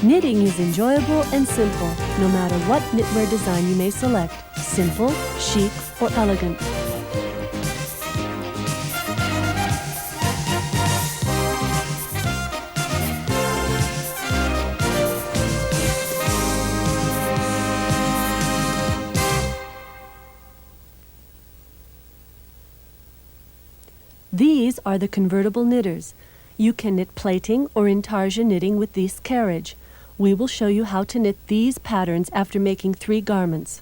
Knitting is enjoyable and simple, no matter what knitwear design you may select, simple, chic, or elegant. These are the convertible knitters. You can knit plating or intarsia knitting with this carriage. We will show you how to knit these patterns after making 3 garments.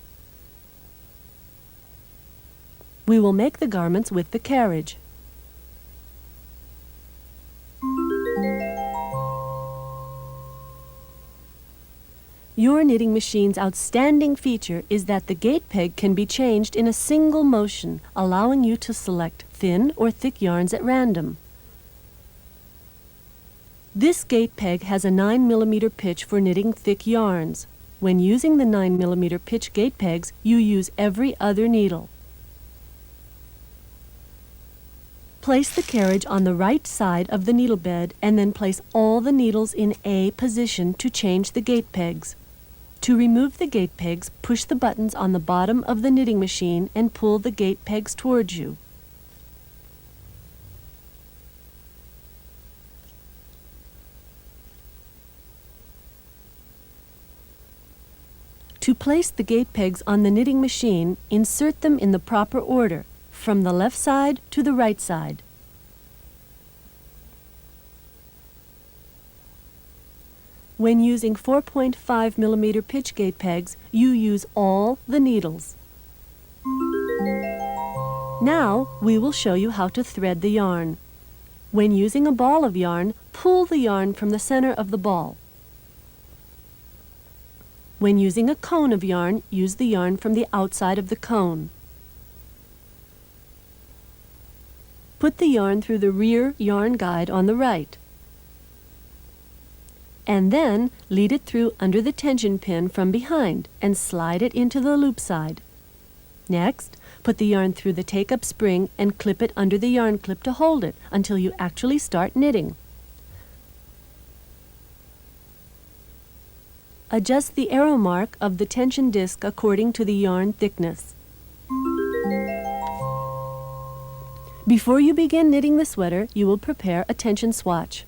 We will make the garments with the carriage. Your knitting machine's outstanding feature is that the gate peg can be changed in a single motion, allowing you to select thin or thick yarns at random. This gate peg has a 9mm pitch for knitting thick yarns. When using the 9mm pitch gate pegs, you use every other needle. Place the carriage on the right side of the needle bed and then place all the needles in A position to change the gate pegs. To remove the gate pegs, push the buttons on the bottom of the knitting machine and pull the gate pegs towards you. To place the gate pegs on the knitting machine, insert them in the proper order, from the left side to the right side. When using 4.5mm pitch gate pegs, you use all the needles. Now, we will show you how to thread the yarn. When using a ball of yarn, pull the yarn from the center of the ball. When using a cone of yarn, use the yarn from the outside of the cone. Put the yarn through the rear yarn guide on the right. And then lead it through under the tension pin from behind and slide it into the loop side. Next, put the yarn through the take-up spring and clip it under the yarn clip to hold it until you actually start knitting. Adjust the arrow mark of the tension disc according to the yarn thickness. Before you begin knitting the sweater, you will prepare a tension swatch.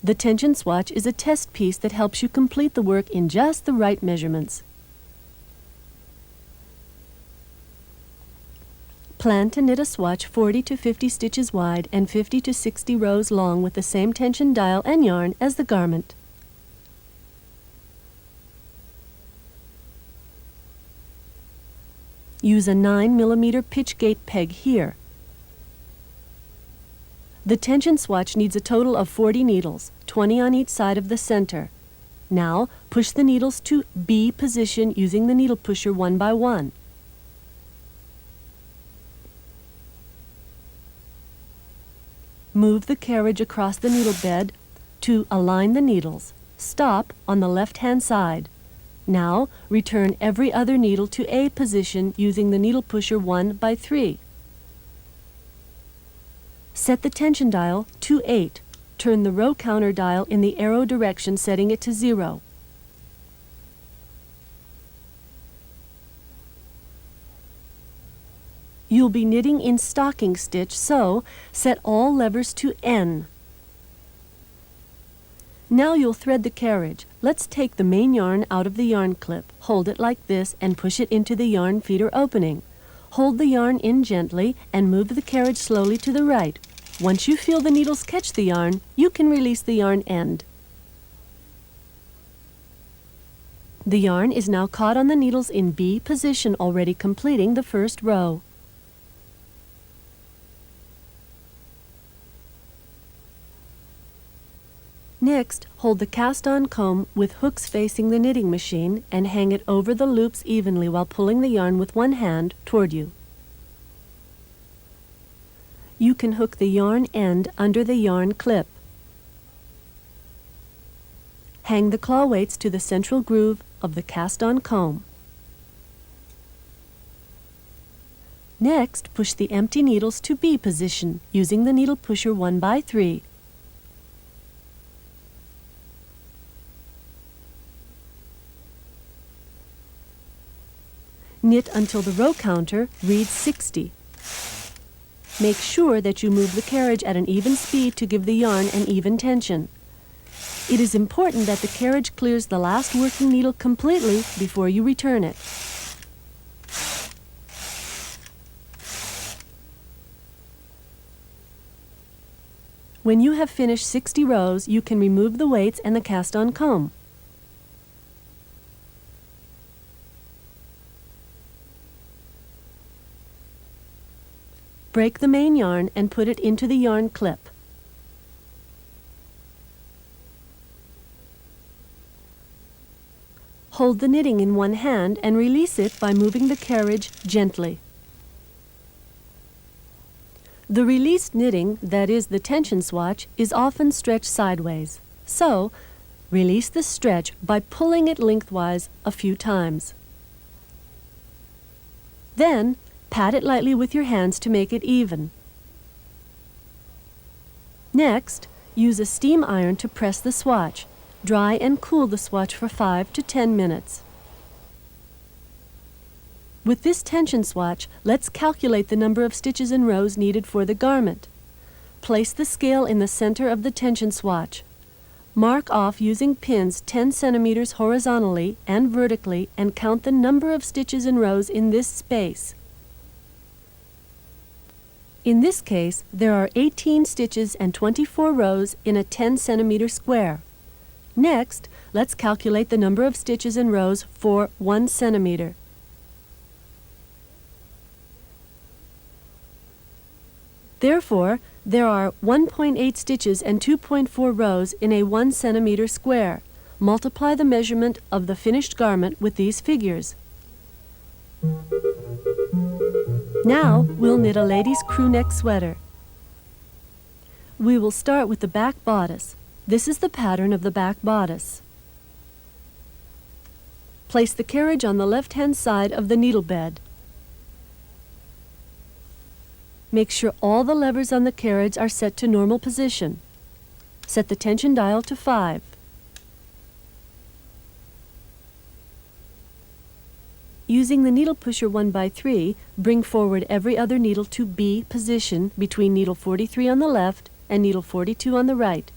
The tension swatch is a test piece that helps you complete the work in just the right measurements. Plan to knit a swatch 40 to 50 stitches wide and 50 to 60 rows long with the same tension dial and yarn as the garment. Use a 9mm pitch gate peg here. The tension swatch needs a total of 40 needles, 20 on each side of the center. Now, push the needles to B position using the needle pusher one by one. Move the carriage across the needle bed to align the needles. Stop on the left-hand side. Now, return every other needle to A position using the needle pusher 1 by 3. Set the tension dial to 8. Turn the row counter dial in the arrow direction, setting it to 0. You'll be knitting in stocking stitch, so set all levers to N. Now you'll thread the carriage. Let's take the main yarn out of the yarn clip. Hold it like this and push it into the yarn feeder opening. Hold the yarn in gently and move the carriage slowly to the right. Once you feel the needles catch the yarn, you can release the yarn end. The yarn is now caught on the needles in B position, already completing the first row. Next, hold the cast-on comb with hooks facing the knitting machine and hang it over the loops evenly while pulling the yarn with one hand toward you. You can hook the yarn end under the yarn clip. Hang the claw weights to the central groove of the cast-on comb. Next, push the empty needles to B position using the needle pusher 1 by 3. Knit until the row counter reads 60. Make sure that you move the carriage at an even speed to give the yarn an even tension. It is important that the carriage clears the last working needle completely before you return it. When you have finished 60 rows, you can remove the weights and the cast-on comb. Break the main yarn and put it into the yarn clip. Hold the knitting in one hand and release it by moving the carriage gently. The released knitting, that is the tension swatch, is often stretched sideways. So, release the stretch by pulling it lengthwise a few times. Then, pat it lightly with your hands to make it even. Next, use a steam iron to press the swatch. Dry and cool the swatch for 5 to 10 minutes. With this tension swatch, let's calculate the number of stitches and rows needed for the garment. Place the scale in the center of the tension swatch. Mark off using pins 10 centimeters horizontally and vertically and count the number of stitches and rows in this space. In this case, there are 18 stitches and 24 rows in a 10 centimeter square. Next, let's calculate the number of stitches and rows for 1 centimeter. Therefore, there are 1.8 stitches and 2.4 rows in a 1 centimeter square. Multiply the measurement of the finished garment with these figures. Now, we'll knit a lady's crew neck sweater. We will start with the back bodice. This is the pattern of the back bodice. Place the carriage on the left-hand side of the needle bed. Make sure all the levers on the carriage are set to normal position. Set the tension dial to 5. Using the needle pusher 1x3, bring forward every other needle to B position between needle 43 on the left and needle 42 on the right.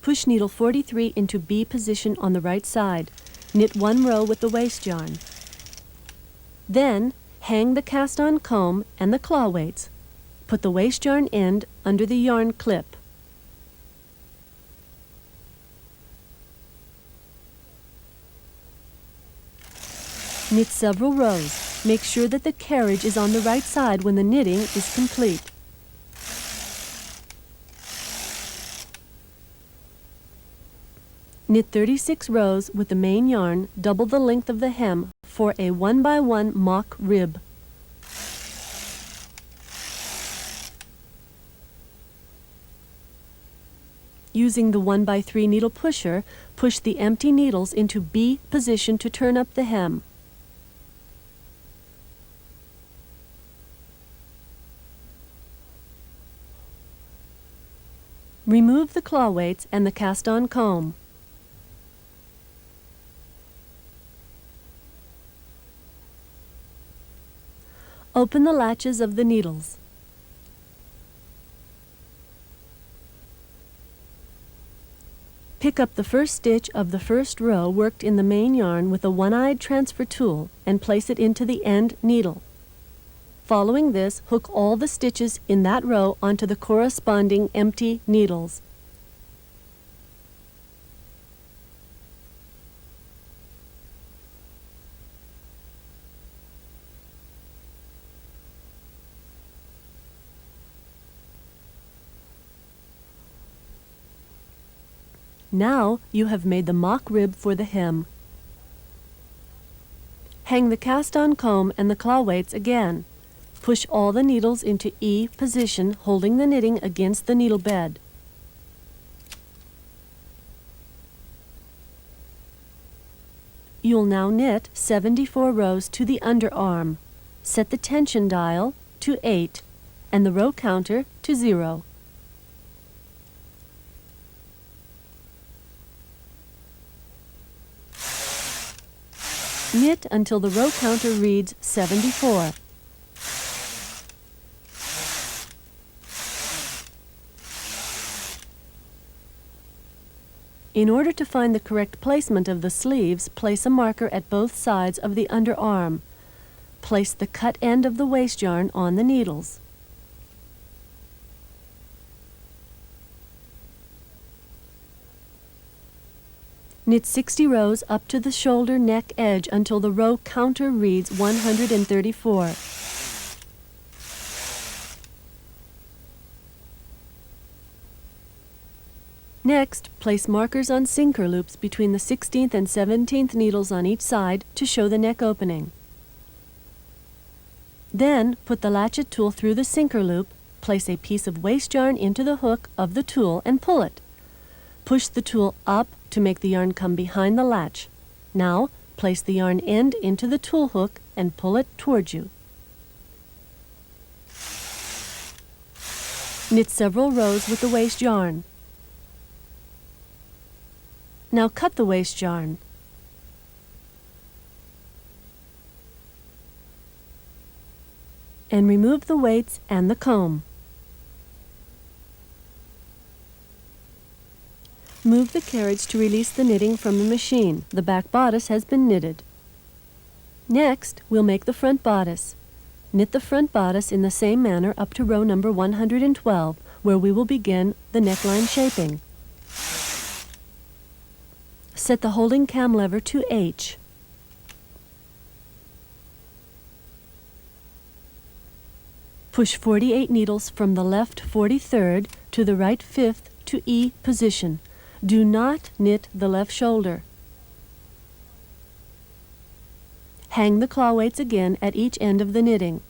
Push needle 43 into B position on the right side. Knit 1 row with the waste yarn. Then, hang the cast-on comb and the claw weights. Put the waste yarn end under the yarn clip. Knit several rows. Make sure that the carriage is on the right side when the knitting is complete. Knit 36 rows with the main yarn, double the length of the hem for a 1x1 mock rib. Using the 1x3 needle pusher, push the empty needles into B position to turn up the hem. Remove the claw weights and the cast-on comb. Open the latches of the needles. Pick up the first stitch of the first row worked in the main yarn with a one-eyed transfer tool and place it into the end needle. Following this, hook all the stitches in that row onto the corresponding empty needles. Now you have made the mock rib for the hem. Hang the cast-on comb and the claw weights again. Push all the needles into E position, holding the knitting against the needle bed. You'll now knit 74 rows to the underarm. Set the tension dial to 8 and the row counter to 0. Knit until the row counter reads 74. In order to find the correct placement of the sleeves, place a marker at both sides of the underarm. Place the cut end of the waist yarn on the needles. Knit 60 rows up to the shoulder neck edge until the row counter reads 134. Next, place markers on sinker loops between the 16th and 17th needles on each side to show the neck opening. Then, put the latchet tool through the sinker loop, place a piece of waist yarn into the hook of the tool and pull it. Push the tool up to make the yarn come behind the latch. Now, place the yarn end into the tool hook and pull it towards you. Knit several rows with the waist yarn. Now cut the waist yarn. And remove the weights and the comb. Move the carriage to release the knitting from the machine. The back bodice has been knitted. Next, we'll make the front bodice. Knit the front bodice in the same manner up to row number 112, where we will begin the neckline shaping. Set the holding cam lever to H. Push 48 needles from the left 43rd to the right 5th to E position. Do not knit the left shoulder. Hang the claw weights again at each end of the knitting.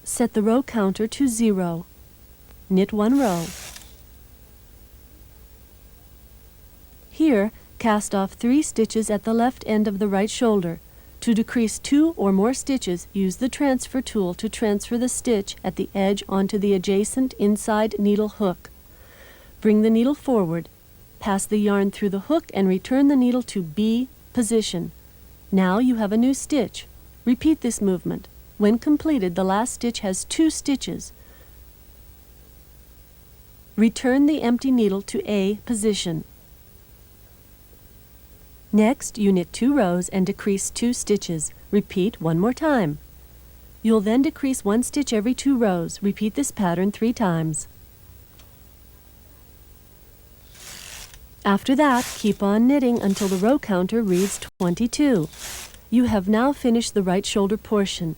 Set the row counter to 0. Knit 1 row. Here, cast off 3 stitches at the left end of the right shoulder. To decrease 2 or more stitches, use the transfer tool to transfer the stitch at the edge onto the adjacent inside needle hook. Bring the needle forward, pass the yarn through the hook and return the needle to B position. Now you have a new stitch. Repeat this movement. When completed, the last stitch has 2 stitches. Return the empty needle to A position. Next, you knit 2 rows and decrease 2 stitches. Repeat 1 more time. You'll then decrease 1 stitch every 2 rows. Repeat this pattern 3 times. After that, keep on knitting until the row counter reads 22. You have now finished the right shoulder portion.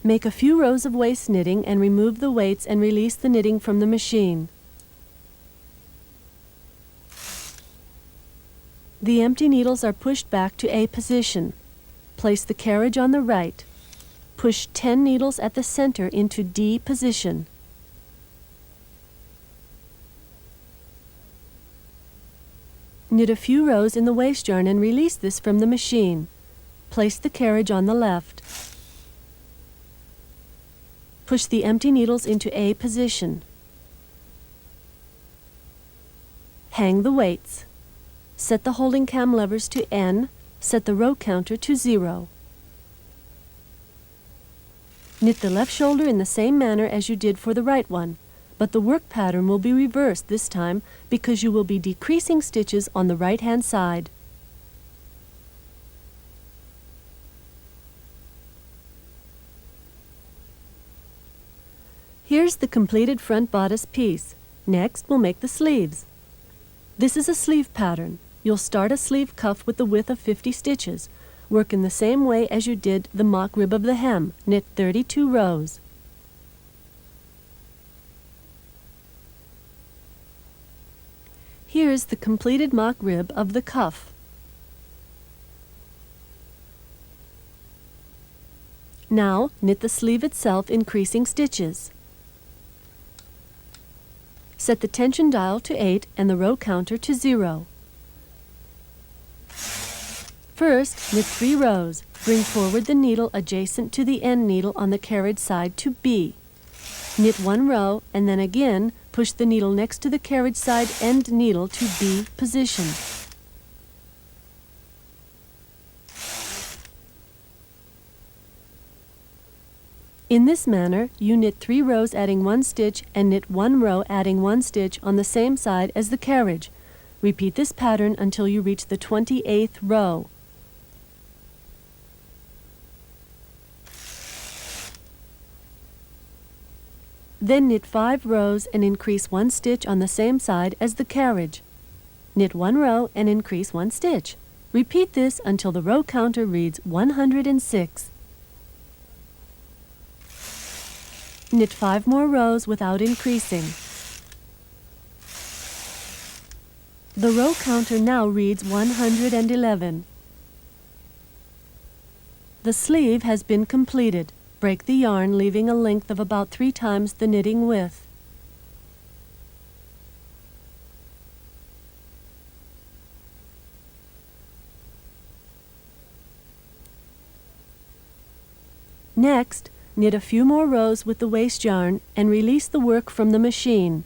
Make a few rows of waist knitting and remove the weights and release the knitting from the machine. The empty needles are pushed back to A position. Place the carriage on the right. Push 10 needles at the center into D position. Knit a few rows in the waist yarn and release this from the machine. Place the carriage on the left. Push the empty needles into A position. Hang the weights. Set the holding cam levers to N. Set the row counter to 0. Knit the left shoulder in the same manner as you did for the right one, but the work pattern will be reversed this time because you will be decreasing stitches on the right-hand side. Here's the completed front bodice piece. Next, we'll make the sleeves. This is a sleeve pattern. You'll start a sleeve cuff with the width of 50 stitches. Work in the same way as you did the mock rib of the hem. Knit 32 rows. Here's the completed mock rib of the cuff. Now, knit the sleeve itself, increasing stitches. Set the tension dial to 8 and the row counter to 0. First, knit 3 rows. Bring forward the needle adjacent to the end needle on the carriage side to B. Knit 1 row and then again push the needle next to the carriage side end needle to B position. In this manner, you knit 3 rows adding 1 stitch and knit 1 row adding 1 stitch on the same side as the carriage. Repeat this pattern until you reach the 28th row. Then knit 5 rows and increase 1 stitch on the same side as the carriage. Knit 1 row and increase 1 stitch. Repeat this until the row counter reads 106. Knit 5 more rows without increasing. The row counter now reads 111. The sleeve has been completed. Break the yarn, leaving a length of about 3 times the knitting width. Next, knit a few more rows with the waste yarn and release the work from the machine.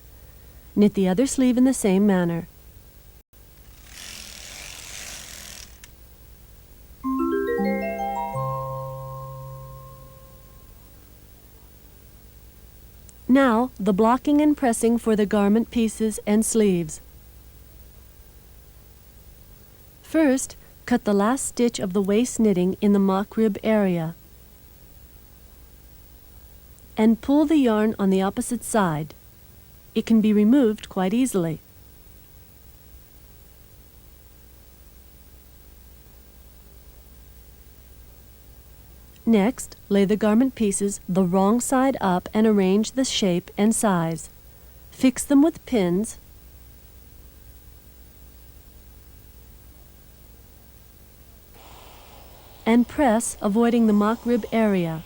Knit the other sleeve in the same manner. Now, the blocking and pressing for the garment pieces and sleeves. First, cut the last stitch of the waist knitting in the mock rib area and pull the yarn on the opposite side. It can be removed quite easily. Next, lay the garment pieces the wrong side up and arrange the shape and size. Fix them with pins and press, avoiding the mock rib area.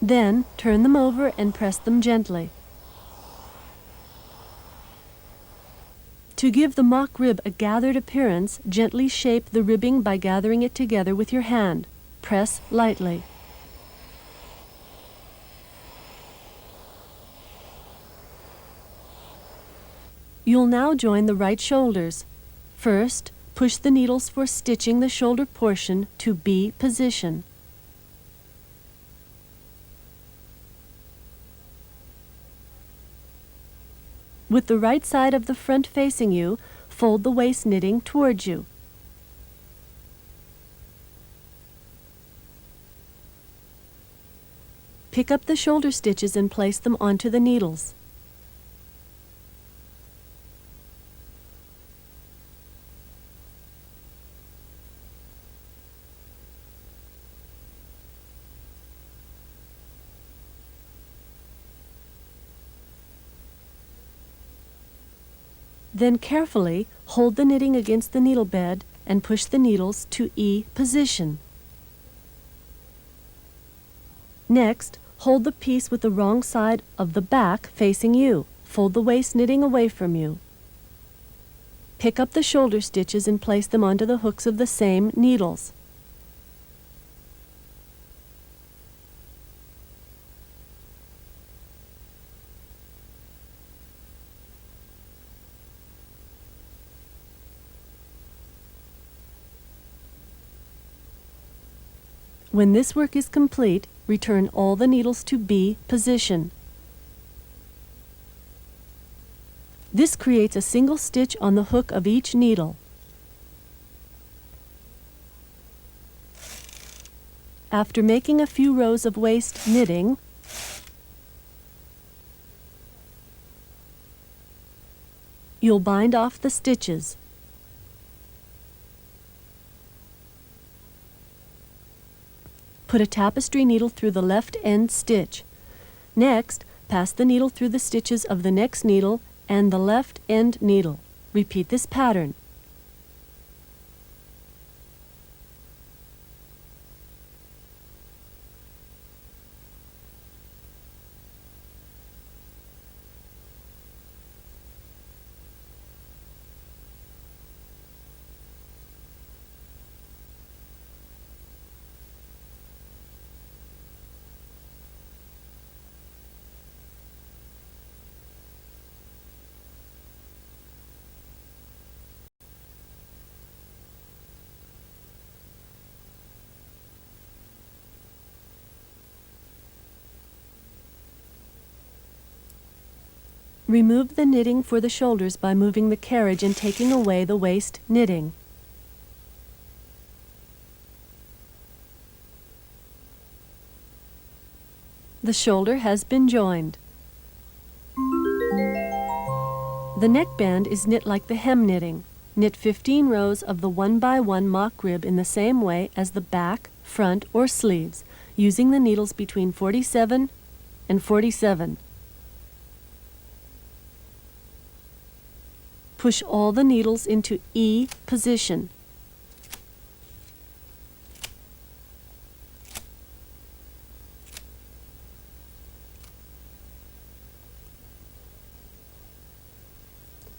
Then, turn them over and press them gently. To give the mock rib a gathered appearance, gently shape the ribbing by gathering it together with your hand. Press lightly. You'll now join the right shoulders. First, push the needles for stitching the shoulder portion to B position. With the right side of the front facing you, fold the waist knitting towards you. Pick up the shoulder stitches and place them onto the needles. Then carefully hold the knitting against the needle bed and push the needles to E position. Next, hold the piece with the wrong side of the back facing you. Fold the waist knitting away from you. Pick up the shoulder stitches and place them onto the hooks of the same needles. When this work is complete, return all the needles to B position. This creates a single stitch on the hook of each needle. After making a few rows of waist knitting, you'll bind off the stitches. Put a tapestry needle through the left end stitch. Next, pass the needle through the stitches of the next needle and the left end needle. Repeat this pattern. Remove the knitting for the shoulders by moving the carriage and taking away the waist knitting. The shoulder has been joined. The neckband is knit like the hem knitting. Knit 15 rows of the 1x1 mock rib in the same way as the back, front, or sleeves, using the needles between 47 and 47. Push all the needles into E position.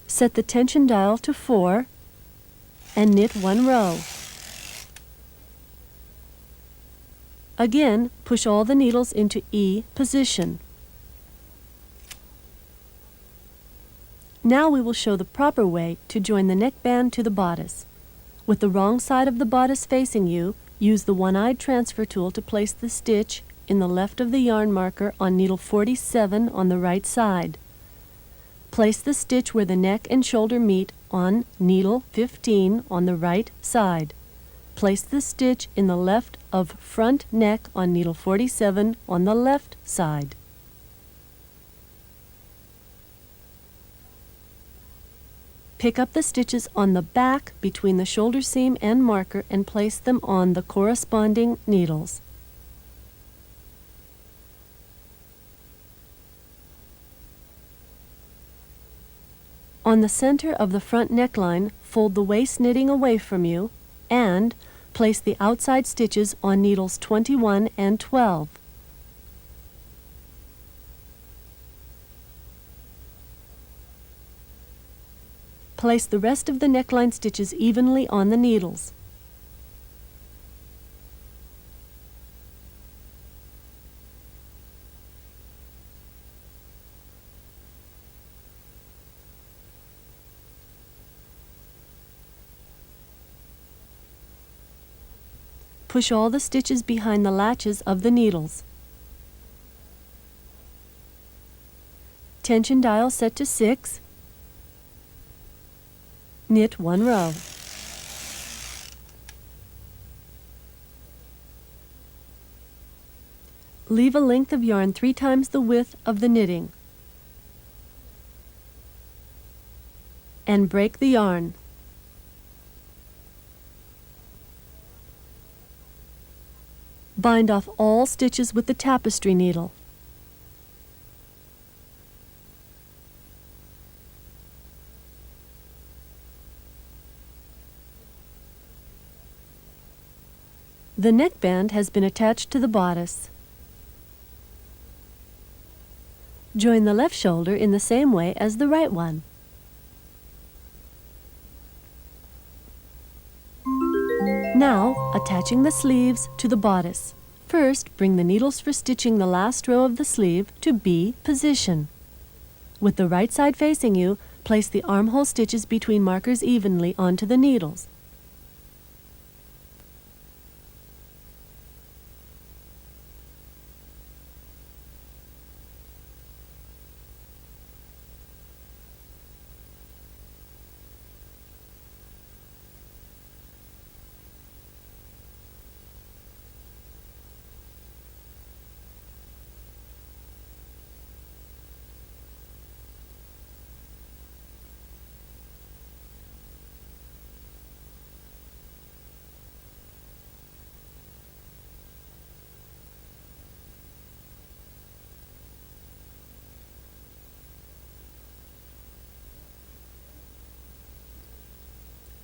Set the tension dial to 4 and knit 1 row. Again, push all the needles into E position. Now we will show the proper way to join the neckband to the bodice. With the wrong side of the bodice facing you, use the one-eyed transfer tool to place the stitch in the left of the yarn marker on needle 47 on the right side. Place the stitch where the neck and shoulder meet on needle 15 on the right side. Place the stitch in the left of front neck on needle 47 on the left side. Pick up the stitches on the back between the shoulder seam and marker and place them on the corresponding needles. On the center of the front neckline, fold the waist knitting away from you and place the outside stitches on needles 21 and 12. Place the rest of the neckline stitches evenly on the needles. Push all the stitches behind the latches of the needles. Tension dial set to 6. Knit 1 row. Leave a length of yarn 3 times the width of the knitting. And break the yarn. Bind off all stitches with the tapestry needle. The neckband has been attached to the bodice. Join the left shoulder in the same way as the right one. Now, attaching the sleeves to the bodice. First, bring the needles for stitching the last row of the sleeve to B position. With the right side facing you, place the armhole stitches between markers evenly onto the needles.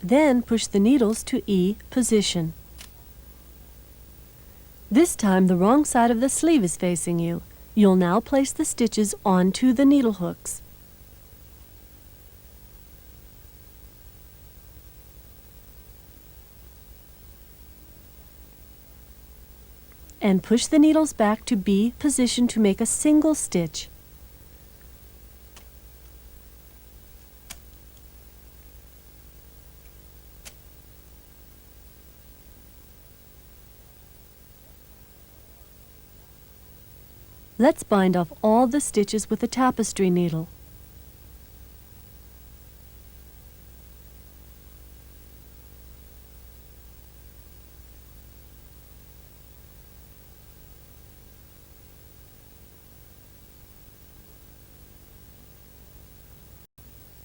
Then push the needles to E position. This time the wrong side of the sleeve is facing you. You'll now place the stitches onto the needle hooks. And push the needles back to B position to make a single stitch. Let's bind off all the stitches with a tapestry needle.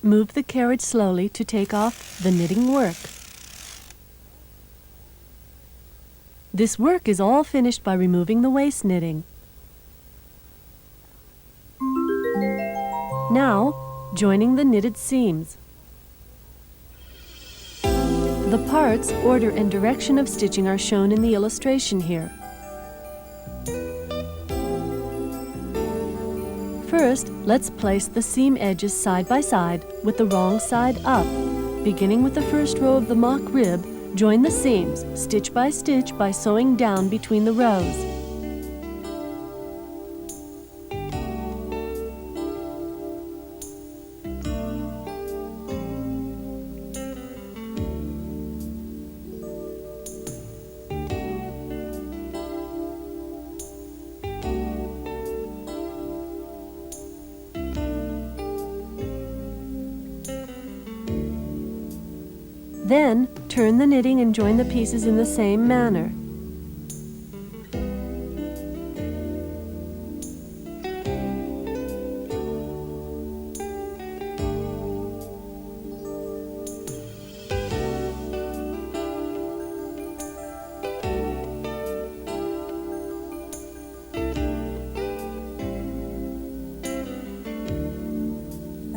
move the carriage slowly to take off the knitting work. This work is all finished by removing the waist knitting. Now, joining the knitted seams. The parts, order, and direction of stitching are shown in the illustration here. First, let's place the seam edges side by side with the wrong side up. Beginning with the first row of the mock rib, join the seams, stitch by sewing down between the rows. Then, turn the knitting and join the pieces in the same manner.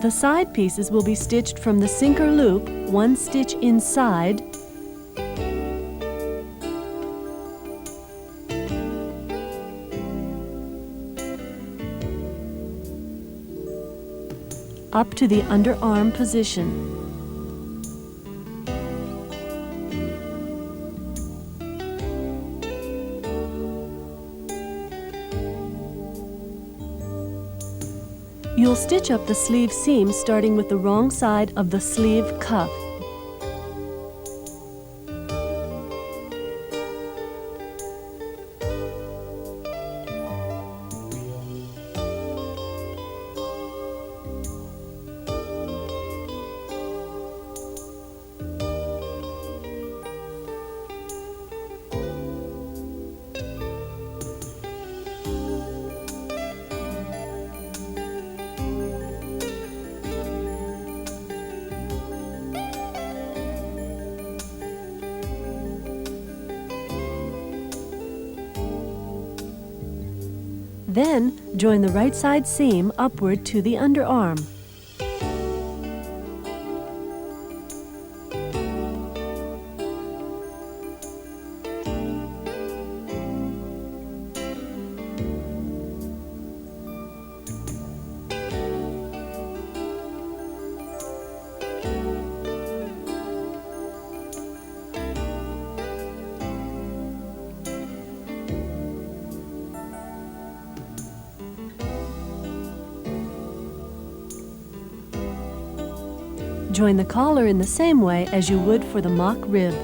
The side pieces will be stitched from the sinker loop, one stitch inside, up to the underarm position. You'll stitch up the sleeve seam starting with the wrong side of the sleeve cuff. Then, join the right side seam upward to the underarm. Join the collar in the same way as you would for the mock rib.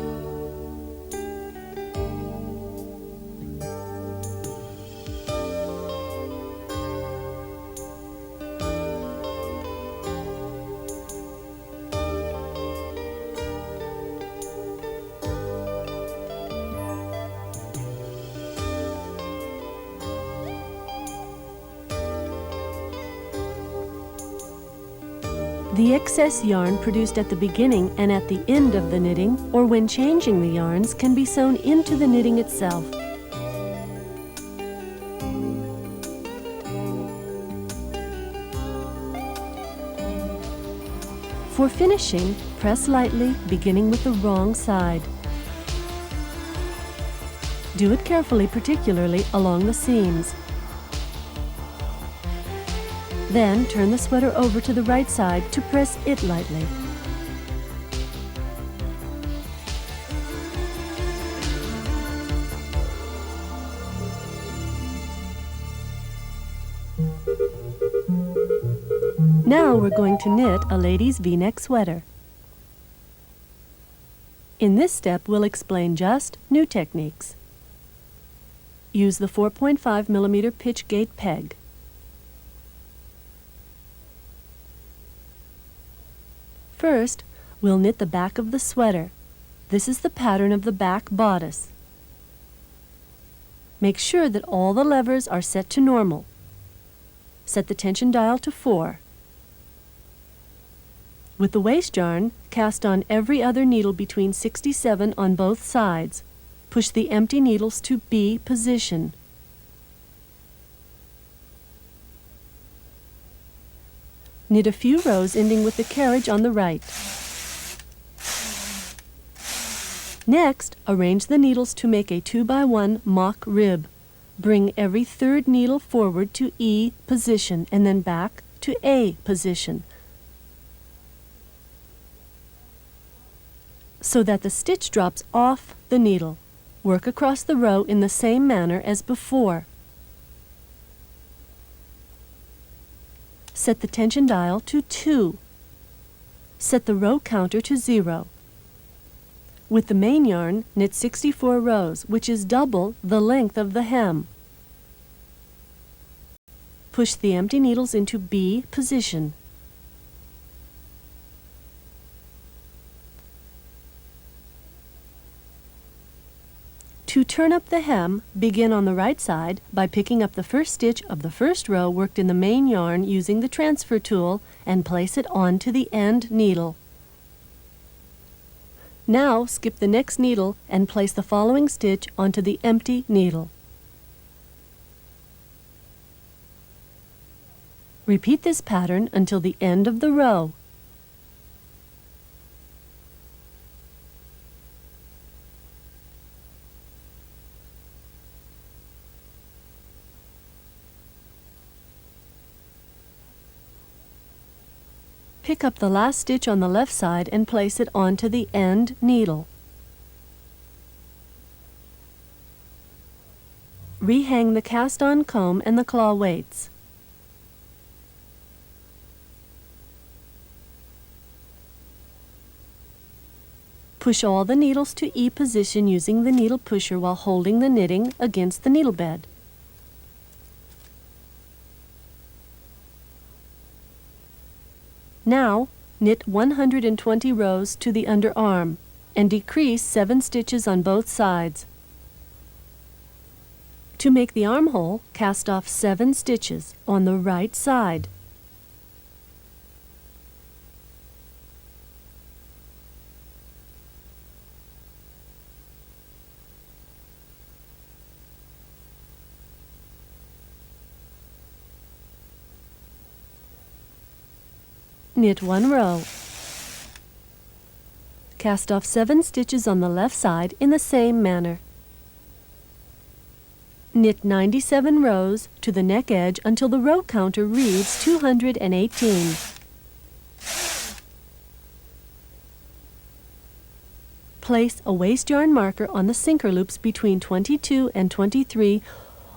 The excess yarn produced at the beginning and at the end of the knitting, or when changing the yarns, can be sewn into the knitting itself. For finishing, press lightly, beginning with the wrong side. Do it carefully, particularly along the seams. Then turn the sweater over to the right side to press it lightly. Now we're going to knit a lady's V-neck sweater. In this step, we'll explain just new techniques. Use the 4.5mm pitch gate peg. First, we'll knit the back of the sweater. This is the pattern of the back bodice. Make sure that all the levers are set to normal. Set the tension dial to 4. With the waist yarn, cast on every other needle between 67 on both sides. Push the empty needles to B position. Knit a few rows ending with the carriage on the right. Next, arrange the needles to make a 2x1 mock rib. Bring every third needle forward to E position and then back to A position, so that the stitch drops off the needle. Work across the row in the same manner as before. Set the tension dial to 2. Set the row counter to 0. With the main yarn, knit 64 rows, which is double the length of the hem. Push the empty needles into B position. To turn up the hem, begin on the right side by picking up the first stitch of the first row worked in the main yarn using the transfer tool and place it onto the end needle. Now skip the next needle and place the following stitch onto the empty needle. Repeat this pattern until the end of the row. Pick up the last stitch on the left side and place it onto the end needle. Rehang the cast-on comb and the claw weights. Push all the needles to E position using the needle pusher while holding the knitting against the needle bed. Now, knit 120 rows to the underarm and decrease 7 stitches on both sides. To make the armhole, cast off 7 stitches on the right side. Knit 1 row. Cast off 7 stitches on the left side in the same manner. Knit 97 rows to the neck edge until the row counter reads 218. Place a waist yarn marker on the sinker loops between 22 and 23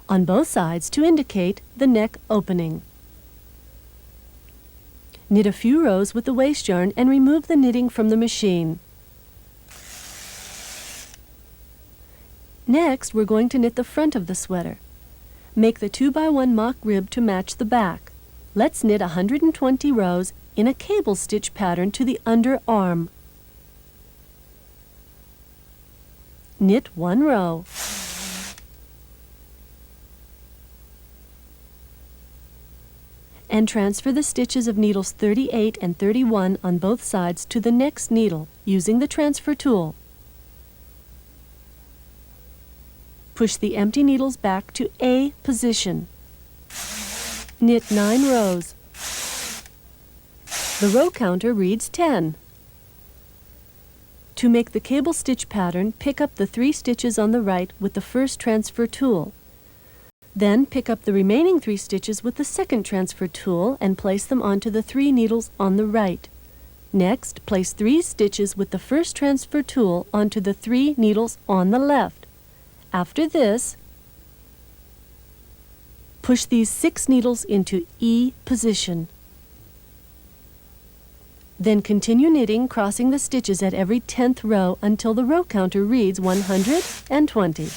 on both sides to indicate the neck opening. Knit a few rows with the waist yarn and remove the knitting from the machine. Next, we're going to knit the front of the sweater. Make the 2x1 mock rib to match the back. Let's knit 120 rows in a cable stitch pattern to the underarm. Knit 1 row. And transfer the stitches of needles 38 and 31 on both sides to the next needle using the transfer tool. Push the empty needles back to A position. Knit 9 rows. The row counter reads 10. To make the cable stitch pattern, pick up the 3 stitches on the right with the first transfer tool. Then pick up the remaining 3 stitches with the second transfer tool and place them onto the 3 needles on the right. Next, place 3 stitches with the first transfer tool onto the 3 needles on the left. After this, push these 6 needles into E position. Then continue knitting, crossing the stitches at every 10th row until the row counter reads 120.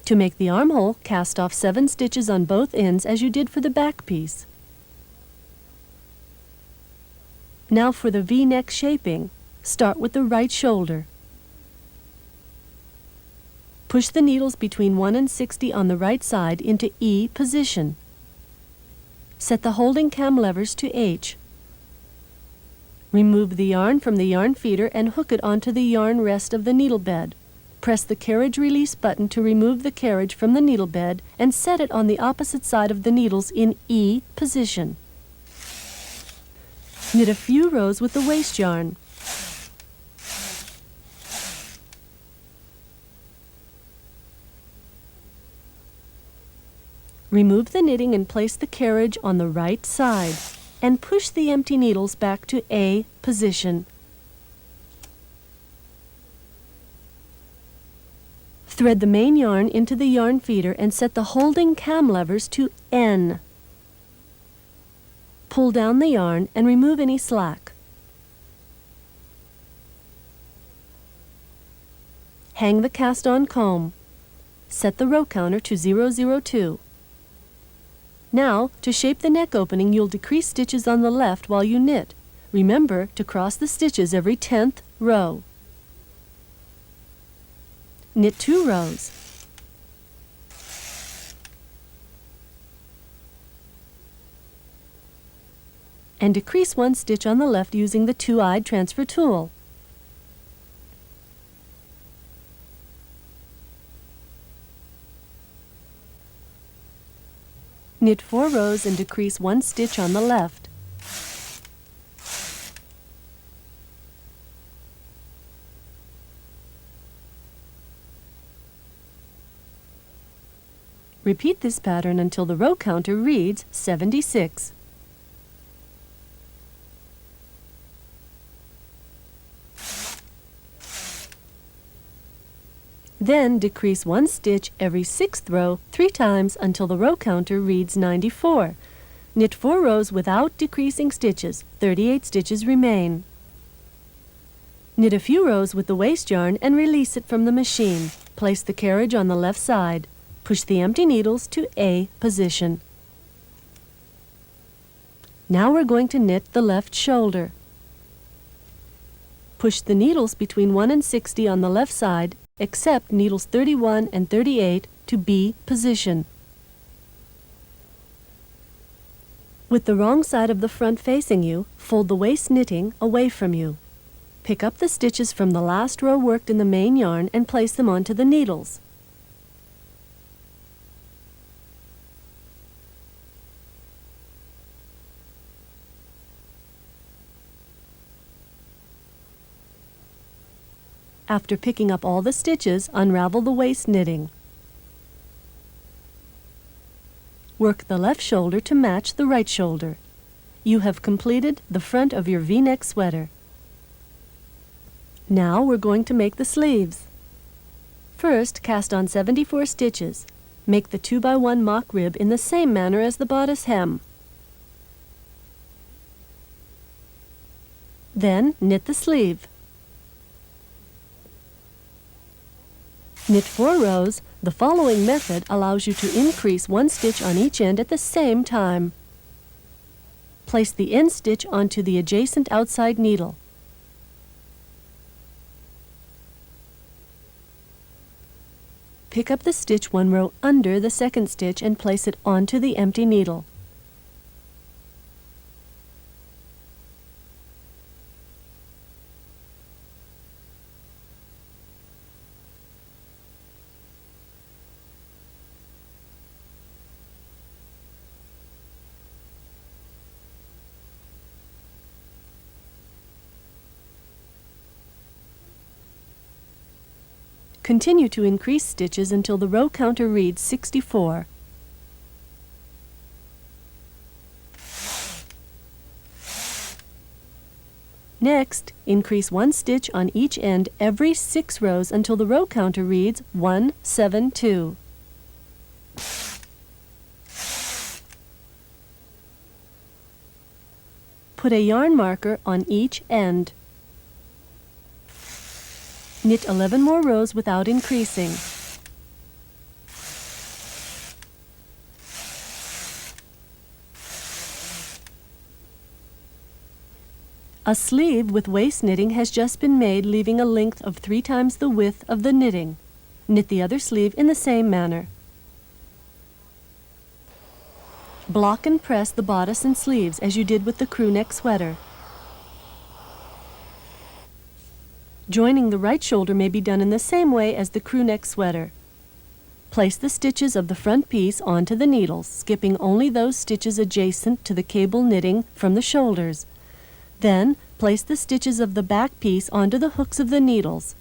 To make the armhole, cast off 7 stitches on both ends as you did for the back piece. Now for the V-neck shaping, start with the right shoulder. Push the needles between 1 and 60 on the right side into E position. Set the holding cam levers to H. Remove the yarn from the yarn feeder and hook it onto the yarn rest of the needle bed. Press the carriage release button to remove the carriage from the needle bed and set it on the opposite side of the needles in E position. Knit a few rows with the waste yarn. Remove the knitting and place the carriage on the right side, and push the empty needles back to A position. Thread the main yarn into the yarn feeder and set the holding cam levers to N. Pull down the yarn and remove any slack. Hang the cast-on comb. Set the row counter to 002. Now, to shape the neck opening, you'll decrease stitches on the left while you knit. Remember to cross the stitches every 10th row. Knit 2 rows. And decrease 1 stitch on the left using the 2-eyed transfer tool. Knit 4 rows and decrease 1 stitch on the left. Repeat this pattern until the row counter reads 76. Then decrease 1 stitch every 6th row 3 times until the row counter reads 94. Knit 4 rows without decreasing stitches. 38 stitches remain. Knit a few rows with the waste yarn and release it from the machine. Place the carriage on the left side. Push the empty needles to A position. Now we're going to knit the left shoulder. Push the needles between 1 and 60 on the left side, except needles 31 and 38 to B position. With the wrong side of the front facing you, fold the waist knitting away from you. Pick up the stitches from the last row worked in the main yarn and place them onto the needles. After picking up all the stitches, unravel the waist knitting. Work the left shoulder to match the right shoulder. You have completed the front of your V-neck sweater. Now we're going to make the sleeves. First, cast on 74 stitches. Make the 2x1 mock rib in the same manner as the bodice hem. Then, knit the sleeve. Knit 4 rows. The following method allows you to increase 1 stitch on each end at the same time. Place the end stitch onto the adjacent outside needle. Pick up the stitch 1 row under the second stitch and place it onto the empty needle. Continue to increase stitches until the row counter reads 64. Next, increase 1 stitch on each end every 6 rows until the row counter reads 172. Put a yarn marker on each end. Knit 11 more rows without increasing. A sleeve with waist knitting has just been made, leaving a length of 3 times the width of the knitting. Knit the other sleeve in the same manner. Block and press the bodice and sleeves as you did with the crew neck sweater. Joining the right shoulder may be done in the same way as the crew neck sweater. Place the stitches of the front piece onto the needles, skipping only those stitches adjacent to the cable knitting from the shoulders. Then, place the stitches of the back piece onto the hooks of the needles.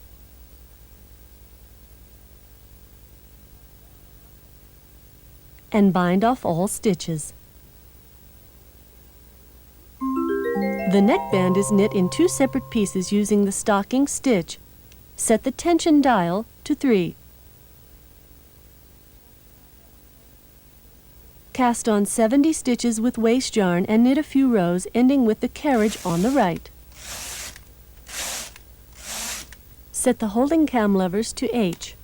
And bind off all stitches. The neckband is knit in 2 separate pieces using the stocking stitch. Set the tension dial to 3. Cast on 70 stitches with waste yarn and knit a few rows, ending with the carriage on the right. Set the holding cam levers to H.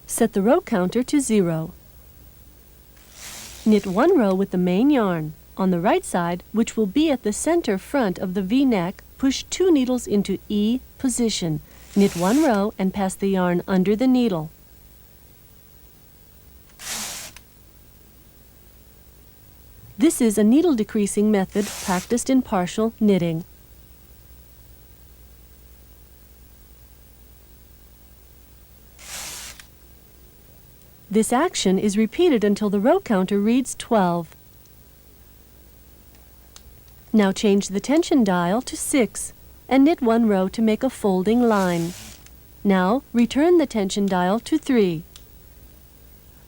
Set the row counter to 0. Knit 1 row with the main yarn. On the right side, which will be at the center front of the V-neck, push 2 needles into E position. Knit 1 row and pass the yarn under the needle. This is a needle decreasing method practiced in partial knitting. This action is repeated until the row counter reads 12. Now change the tension dial to 6 and knit 1 row to make a folding line. Now return the tension dial to 3.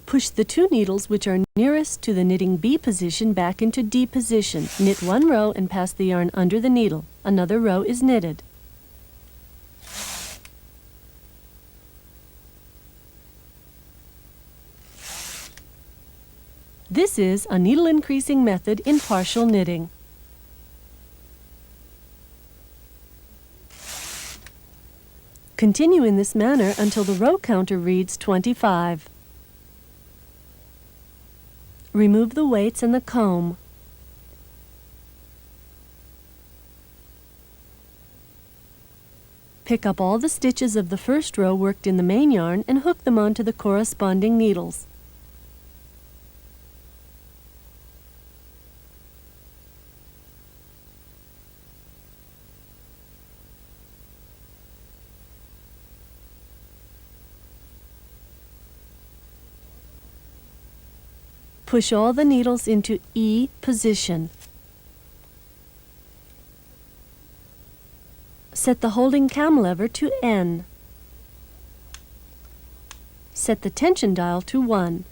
Push the 2 needles which are nearest to the knitting B position back into D position. Knit 1 row and pass the yarn under the needle. Another row is knitted. This is a needle increasing method in partial knitting. Continue in this manner until the row counter reads 25. Remove the weights and the comb. Pick up all the stitches of the first row worked in the main yarn and hook them onto the corresponding needles. Push all the needles into E position. Set the holding cam lever to N. Set the tension dial to 1.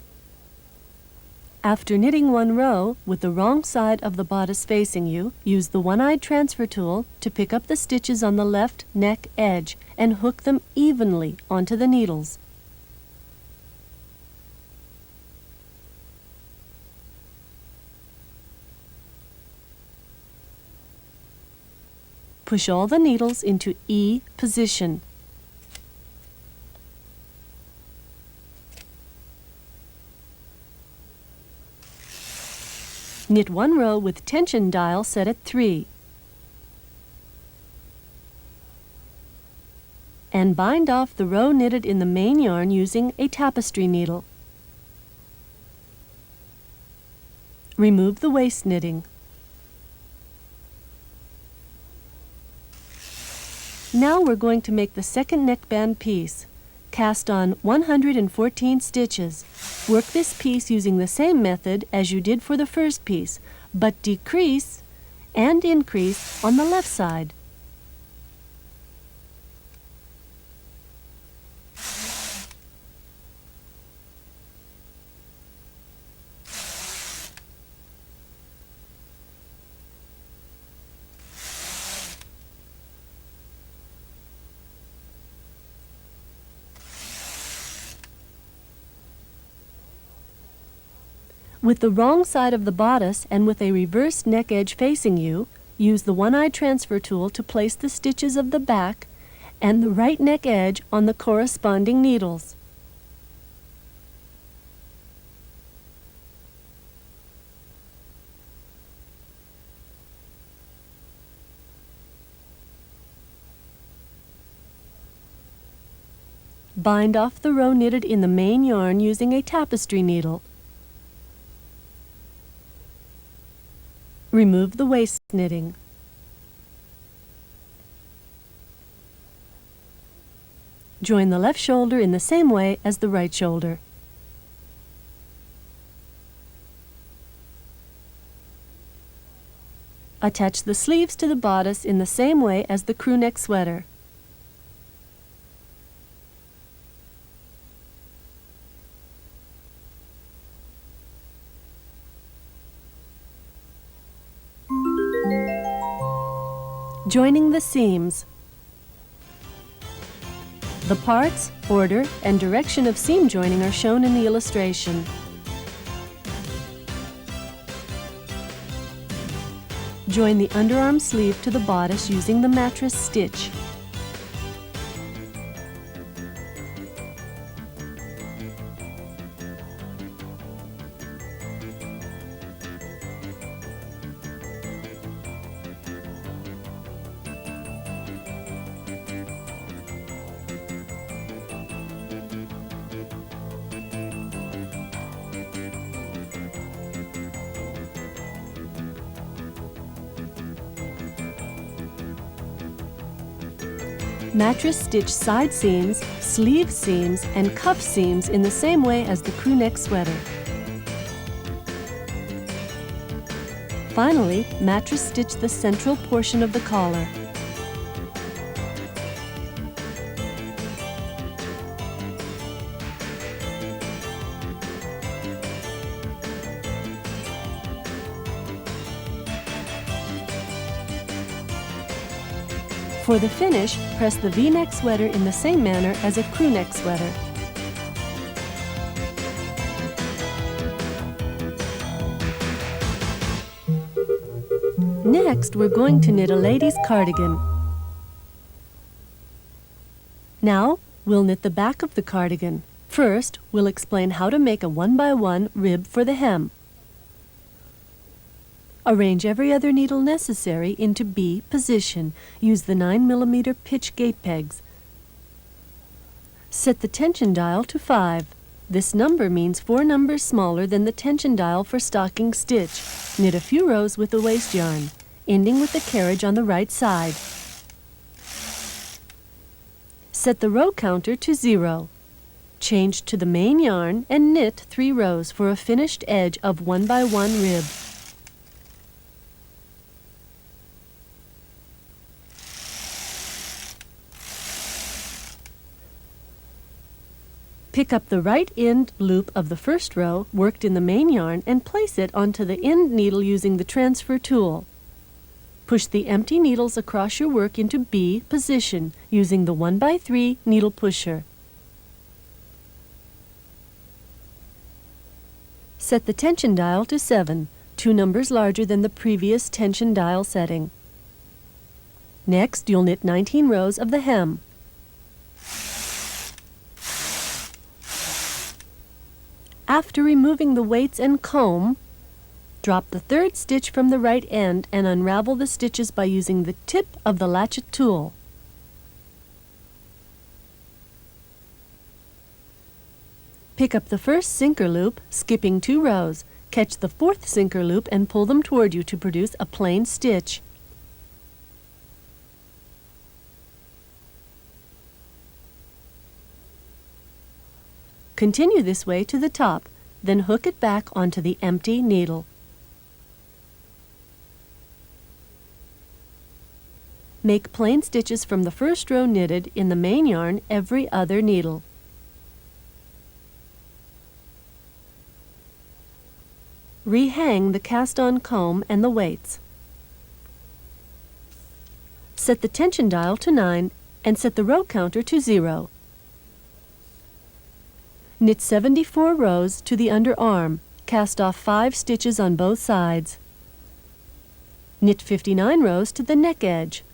After knitting 1 row with the wrong side of the bodice facing you, use the one-eyed transfer tool to pick up the stitches on the left neck edge and hook them evenly onto the needles. Push all the needles into E position. Knit 1 row with tension dial set at 3. And bind off the row knitted in the main yarn using a tapestry needle. Remove the waist knitting. Now we're going to make the second neckband piece. Cast on 114 stitches. Work this piece using the same method as you did for the first piece, but decrease and increase on the left side. With the wrong side of the bodice and with a reversed neck edge facing you, use the one-eyed transfer tool to place the stitches of the back and the right neck edge on the corresponding needles. Bind off the row knitted in the main yarn using a tapestry needle. Remove the waist knitting. Join the left shoulder in the same way as the right shoulder. Attach the sleeves to the bodice in the same way as the crew neck sweater. Joining the seams. The parts, order, and direction of seam joining are shown in the illustration. Join the underarm sleeve to the bodice using the mattress stitch. Mattress stitch side seams, sleeve seams, and cuff seams in the same way as the crew neck sweater. Finally, mattress stitch the central portion of the collar. For the finish, press the V-neck sweater in the same manner as a crew neck sweater. Next, we're going to knit a lady's cardigan. Now, we'll knit the back of the cardigan. First, we'll explain how to make a 1x1 rib for the hem. Arrange every other needle necessary into B position. Use the 9mm pitch gate pegs. Set the tension dial to 5. This number means 4 numbers smaller than the tension dial for stocking stitch. Knit a few rows with the waste yarn, ending with the carriage on the right side. Set the row counter to 0. Change to the main yarn and knit 3 rows for a finished edge of 1x1 rib. Pick up the right end loop of the first row worked in the main yarn and place it onto the end needle using the transfer tool. Push the empty needles across your work into B position using the 1x3 needle pusher. Set the tension dial to 7, 2 numbers larger than the previous tension dial setting. Next, you'll knit 19 rows of the hem. After removing the weights and comb, drop the 3rd stitch from the right end and unravel the stitches by using the tip of the latchet tool. Pick up the first sinker loop, skipping 2 rows. Catch the 4th sinker loop and pull them toward you to produce a plain stitch. Continue this way to the top, then hook it back onto the empty needle. Make plain stitches from the first row knitted in the main yarn every other needle. Rehang the cast-on comb and the weights. Set the tension dial to 9 and set the row counter to 0. Knit 74 rows to the underarm. Cast off 5 stitches on both sides. Knit 59 rows to the neck edge.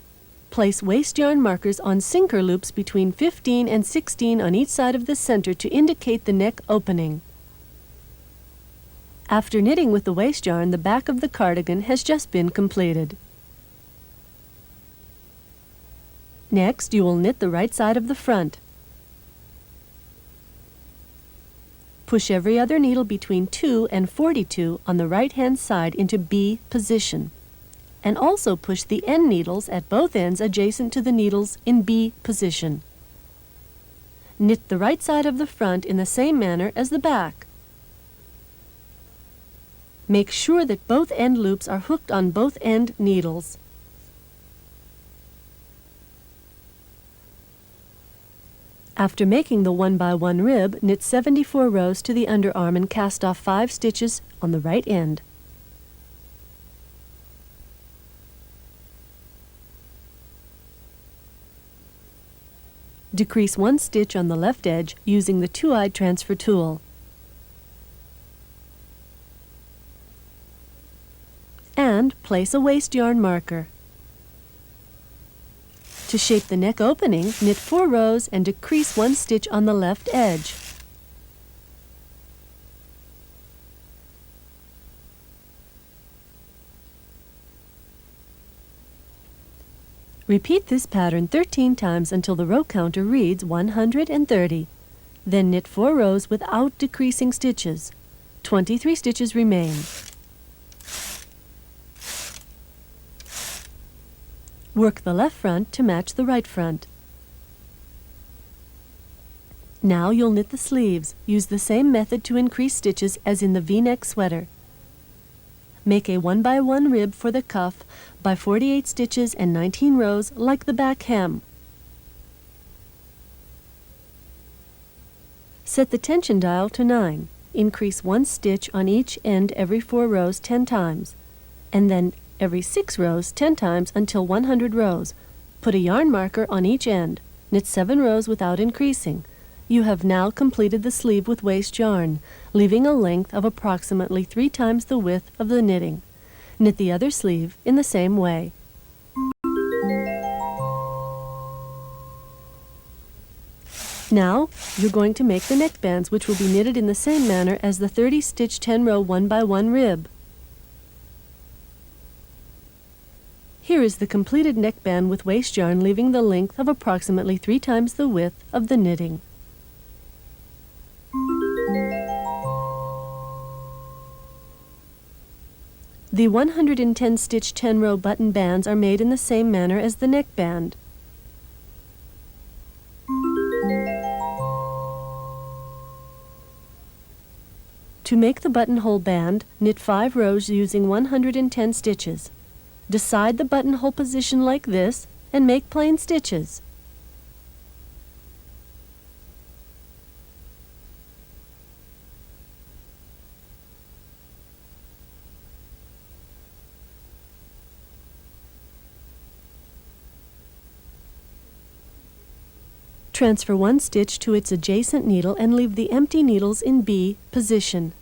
Place waste yarn markers on sinker loops between 15 and 16 on each side of the center to indicate the neck opening. After knitting with the waste yarn, the back of the cardigan has just been completed. Next, you will knit the right side of the front. Push every other needle between 2 and 42 on the right-hand side into B position. and also push the end needles at both ends adjacent to the needles in B position. Knit the right side of the front in the same manner as the back. Make sure that both end loops are hooked on both end needles. After making the 1x1 rib, knit 74 rows to the underarm and cast off 5 stitches on the right end. Decrease 1 stitch on the left edge using the 2-eyed transfer tool. And place a waist yarn marker. To shape the neck opening, knit 4 rows and decrease 1 stitch on the left edge. Repeat this pattern 13 times until the row counter reads 130. Then knit 4 rows without decreasing stitches. 23 stitches remain. Work the left front to match the right front. Now you'll knit the sleeves. Use the same method to increase stitches as in the V-neck sweater. Make a 1x1 rib for the cuff by 48 stitches and 19 rows like the back hem. Set the tension dial to 9. Increase 1 stitch on each end every 4 rows 10 times, and then every 6 rows 10 times until 100 rows. Put a yarn marker on each end. Knit 7 rows without increasing. You have now completed the sleeve with waste yarn, leaving a length of approximately 3 times the width of the knitting. Knit the other sleeve in the same way. Now, you're going to make the neckbands, which will be knitted in the same manner as the 30-stitch 10-row 1x1 rib. Here is the completed neckband with waste yarn, leaving the length of approximately 3 times the width of the knitting. The 110-stitch 10-row button bands are made in the same manner as the neckband. To make the buttonhole band, knit 5 rows using 110 stitches. Decide the buttonhole position like this and make plain stitches. Transfer 1 stitch to its adjacent needle and leave the empty needles in B position.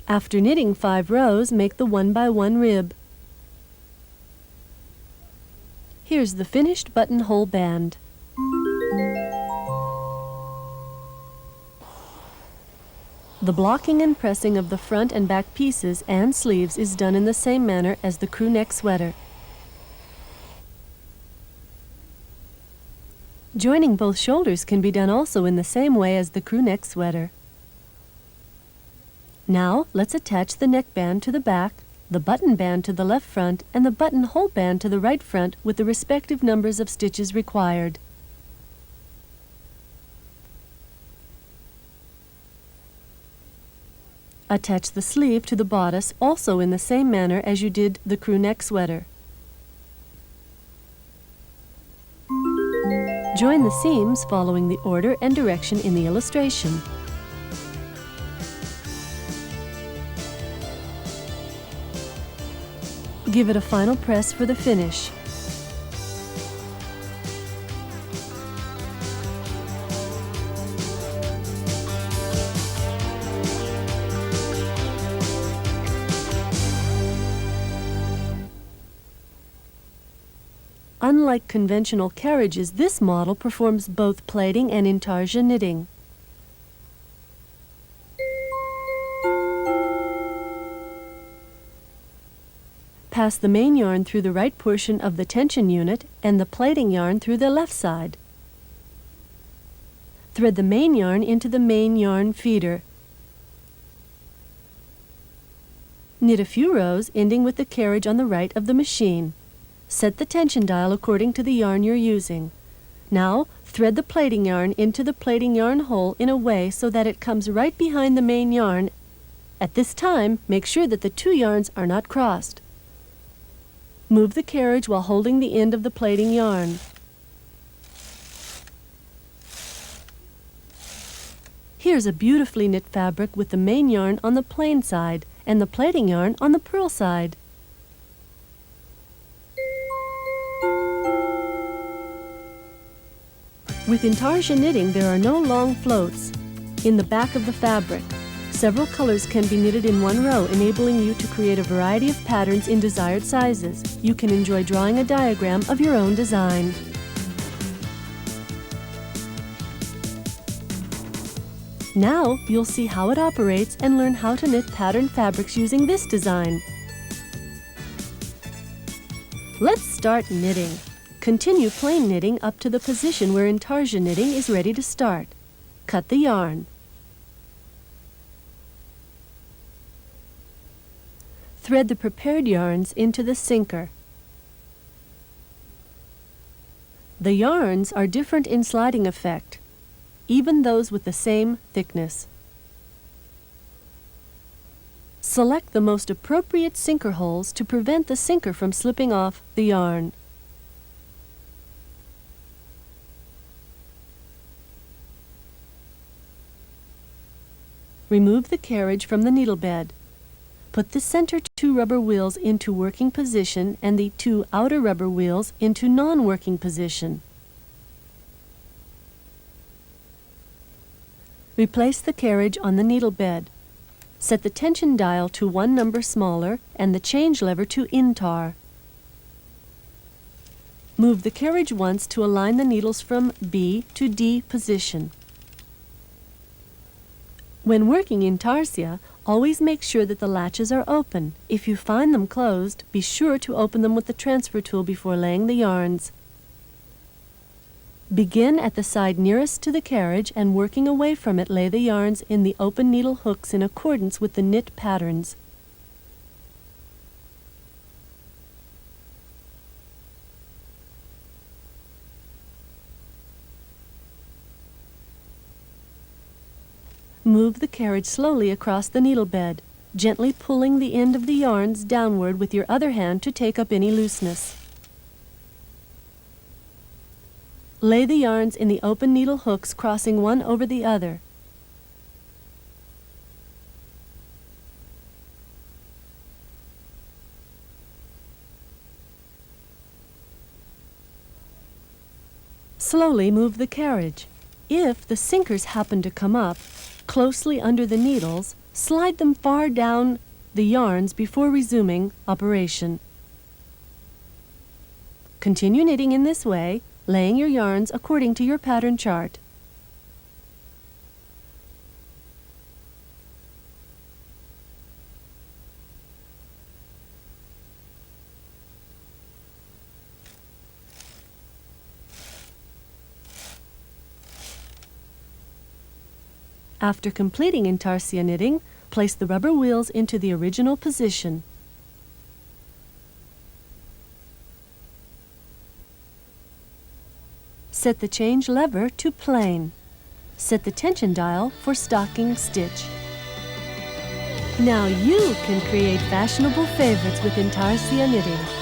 After knitting 5 rows, make the 1x1 rib. Here's the finished buttonhole band. The blocking and pressing of the front and back pieces and sleeves is done in the same manner as the crew neck sweater. Joining both shoulders can be done also in the same way as the crew neck sweater. Now, let's attach the neckband to the back, the button band to the left front, and the buttonhole band to the right front with the respective numbers of stitches required. Attach the sleeve to the bodice also in the same manner as you did the crew neck sweater. Join the seams following the order and direction in the illustration. Give it a final press for the finish. Unlike conventional carriages, this model performs both plaiting and intarsia knitting. Pass the main yarn through the right portion of the tension unit and the plaiting yarn through the left side. Thread the main yarn into the main yarn feeder. Knit a few rows, ending with the carriage on the right of the machine. Set the tension dial according to the yarn you're using. Now, thread the plaiting yarn into the plaiting yarn hole in a way so that it comes right behind the main yarn. At this time, make sure that the two yarns are not crossed. Move the carriage while holding the end of the plaiting yarn. Here's a beautifully knit fabric with the main yarn on the plain side and the plaiting yarn on the purl side. With intarsia knitting, there are no long floats in the back of the fabric. Several colors can be knitted in one row, enabling you to create a variety of patterns in desired sizes. You can enjoy drawing a diagram of your own design. Now, you'll see how it operates and learn how to knit pattern fabrics using this design. Let's start knitting. Continue plain knitting up to the position where intarsia knitting is ready to start. Cut the yarn. Thread the prepared yarns into the sinker. The yarns are different in sliding effect, even those with the same thickness. Select the most appropriate sinker holes to prevent the sinker from slipping off the yarn. Remove the carriage from the needle bed. Put the center two rubber wheels into working position and the two outer rubber wheels into non-working position. Replace the carriage on the needle bed. Set the tension dial to one number smaller and the change lever to intar. Move the carriage once to align the needles from B to D position. When working intarsia, always make sure that the latches are open. If you find them closed, be sure to open them with the transfer tool before laying the yarns. Begin at the side nearest to the carriage and working away from it, lay the yarns in the open needle hooks in accordance with the knit patterns. Move the carriage slowly across the needle bed, gently pulling the end of the yarns downward with your other hand to take up any looseness. Lay the yarns in the open needle hooks, crossing one over the other. Slowly move the carriage. If the sinkers happen to come up closely under the needles, slide them far down the yarns before resuming operation. Continue knitting in this way, laying your yarns according to your pattern chart. After completing intarsia knitting, place the rubber wheels into the original position. Set the change lever to plain. Set the tension dial for stocking stitch. Now you can create fashionable favorites with intarsia knitting.